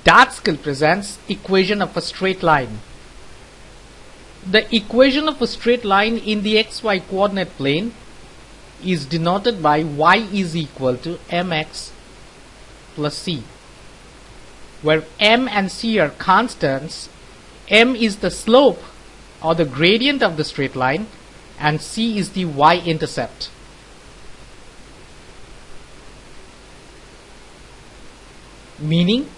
Dot skill presents equation of a straight line. The equation of a straight line in the xy coordinate plane is denoted by y is equal to mx plus c, where m and c are constants. M is the slope or the gradient of the straight line and c is the y-intercept. Meaning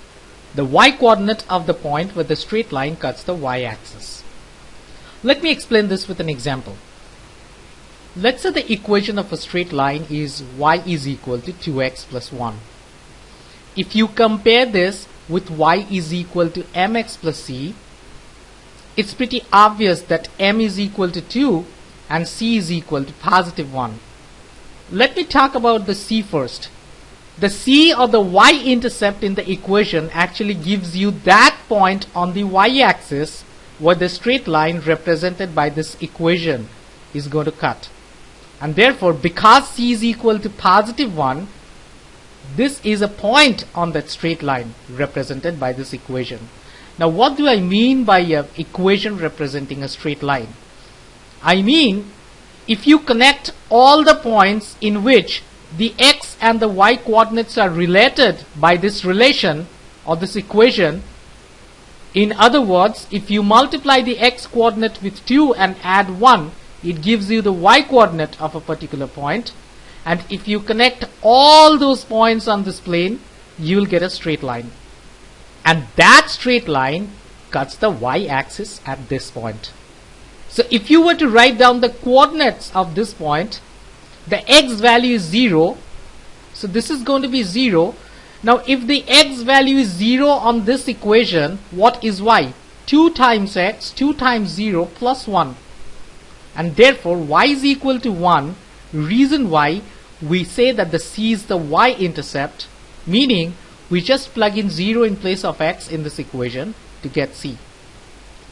the y-coordinate of the point where the straight line cuts the y-axis. Let me explain this with an example. Let's say the equation of a straight line is y is equal to 2x plus 1. If you compare this with y is equal to mx plus c, it's pretty obvious that m is equal to 2 and c is equal to positive 1. Let me talk about the c first. The c or the y-intercept in the equation actually gives you that point on the y-axis where the straight line represented by this equation is going to cut. And therefore, because c is equal to positive 1, this is a point on that straight line represented by this equation. Now, what do I mean by an equation representing a straight line? I mean, if you connect all the points in which the x and the y coordinates are related by this relation or this equation, in other words, if you multiply the x coordinate with 2 and add 1, it gives you the y coordinate of a particular point. And if you connect all those points on this plane, you will get a straight line. And that straight line cuts the y-axis at this point. So if you were to write down the coordinates of this point, the x value is 0. So this is going to be 0. Now if the x value is 0 on this equation, what is y? 2 times x, 2 times 0 plus 1. And therefore y is equal to 1. Reason why we say that the c is the y-intercept, meaning we just plug in 0 in place of x in this equation to get c.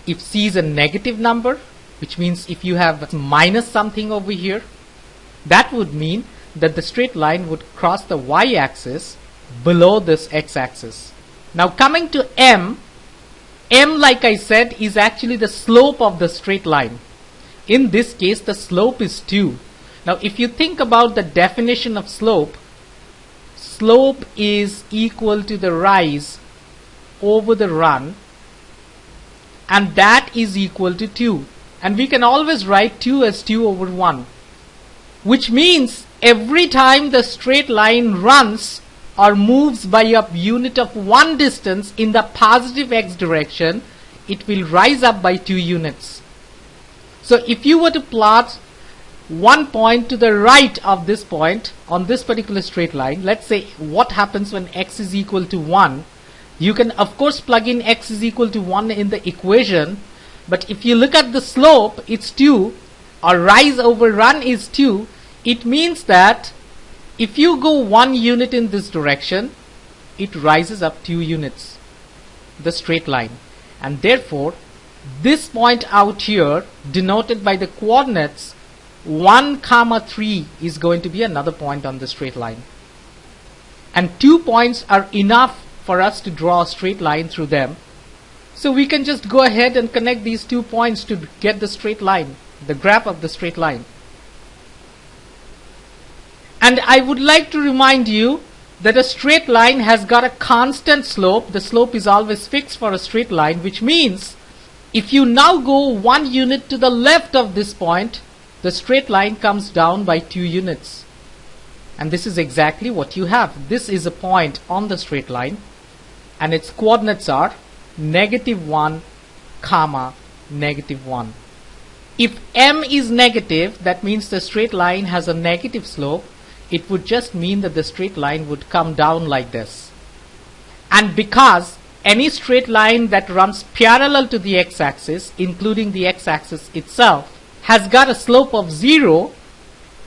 If c is a negative number, which means if you have minus something over here, that would mean that the straight line would cross the y-axis below this x-axis. Now coming to m, like I said, is actually the slope of the straight line. In this case, the slope is 2. Now if you think about the definition of slope, slope is equal to the rise over the run, and that is equal to 2. And we can always write 2 as 2 over 1. Which means every time the straight line runs or moves by a unit of 1 distance in the positive x direction, it will rise up by 2 units. So if you were to plot one point to the right of this point on this particular straight line, let's say what happens when x is equal to 1, you can of course plug in x is equal to 1 in the equation, but if you look at the slope, it's 2, or rise over run is 2. It means that if you go 1 unit in this direction, it rises up 2 units, the straight line. And therefore, this point out here, denoted by the coordinates 1, 3, is going to be another point on the straight line. And 2 points are enough for us to draw a straight line through them. So we can just go ahead and connect these 2 points to get the straight line, the graph of the straight line. And I would like to remind you that a straight line has got a constant slope. The slope is always fixed for a straight line, which means if you now go 1 unit to the left of this point, the straight line comes down by 2 units. And this is exactly what you have. This is a point on the straight line, and its coordinates are -1, -1. If m is negative, that means the straight line has a negative slope. It would just mean that the straight line would come down like this. And because any straight line that runs parallel to the x-axis, including the x-axis itself, has got a slope of 0,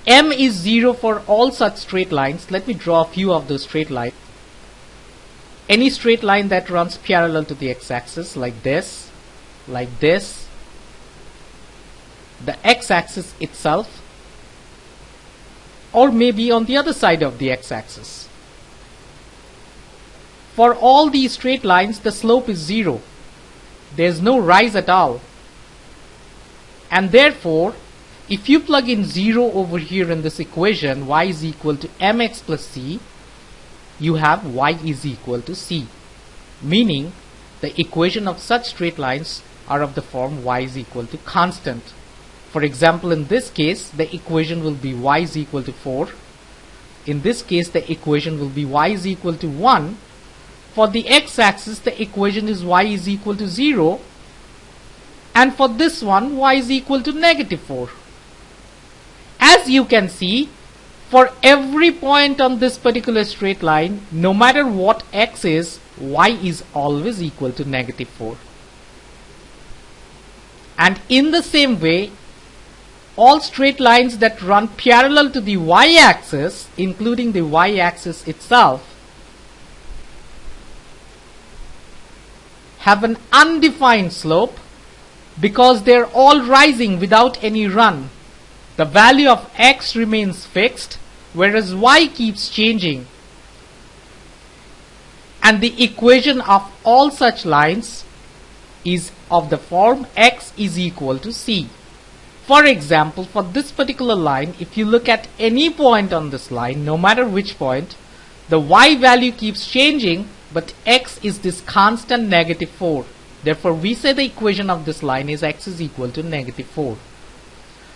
m is 0 for all such straight lines. Let me draw a few of those straight lines. Any straight line that runs parallel to the x-axis, like this, the x-axis itself, or maybe on the other side of the x-axis. For all these straight lines, the slope is 0. There's no rise at all. And therefore, if you plug in 0 over here in this equation, y is equal to mx plus c, you have y is equal to c. Meaning, the equation of such straight lines are of the form y is equal to constant. For example, in this case, the equation will be y is equal to 4. In this case, the equation will be y is equal to 1. For the x-axis, the equation is y is equal to 0. And for this one, y is equal to negative 4. As you can see, for every point on this particular straight line, no matter what x is, y is always equal to negative 4. And in the same way, all straight lines that run parallel to the y-axis, including the y-axis itself, have an undefined slope because they're all rising without any run. The value of x remains fixed, whereas y keeps changing. And the equation of all such lines is of the form x is equal to c. For example, for this particular line, if you look at any point on this line, no matter which point, the y value keeps changing, but x is this constant negative 4. Therefore, we say the equation of this line is x is equal to negative 4.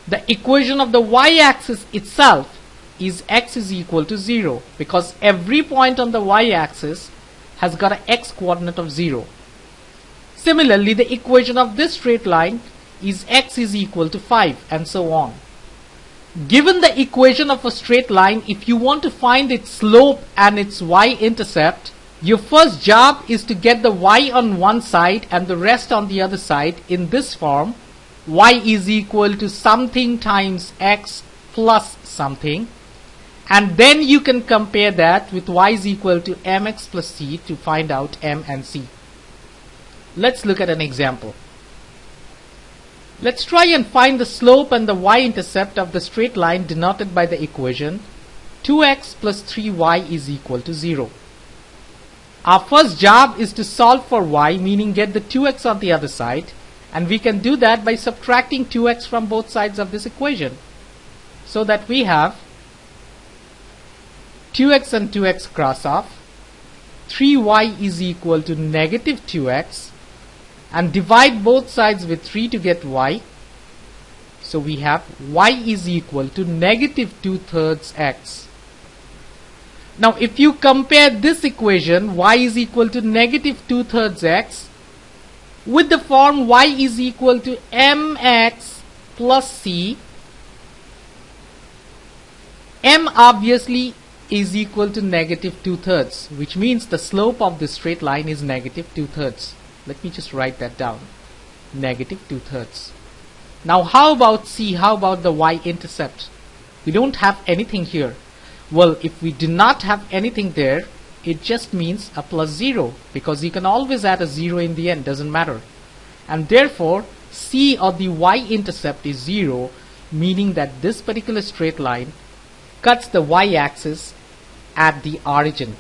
The equation of the y-axis itself is x is equal to 0 because every point on the y-axis has got an x coordinate of 0. Similarly, the equation of this straight line is x is equal to 5 and so on. Given the equation of a straight line, if you want to find its slope and its y-intercept, your first job is to get the y on one side and the rest on the other side in this form. Y is equal to something times x plus something, and then you can compare that with y is equal to mx plus c to find out m and c. Let's look at an example. Let's try and find the slope and the y-intercept of the straight line denoted by the equation 2x plus 3y is equal to 0. Our first job is to solve for y, meaning get the 2x on the other side, and we can do that by subtracting 2x from both sides of this equation, so that we have 2x and 2x cross off, 3y is equal to negative 2x, and divide both sides with 3 to get y. So we have y is equal to negative 2/3 x. Now if you compare this equation, y is equal to negative 2/3 x, with the form y is equal to mx plus c, m obviously is equal to negative 2/3, which means the slope of this straight line is negative 2/3. Let me just write that down. Negative 2/3. Now how about c? How about the y-intercept? We don't have anything here. Well, if we do not have anything there, it just means a plus 0, because you can always add a 0 in the end, doesn't matter. And therefore, c or the y-intercept is 0, meaning that this particular straight line cuts the y-axis at the origin.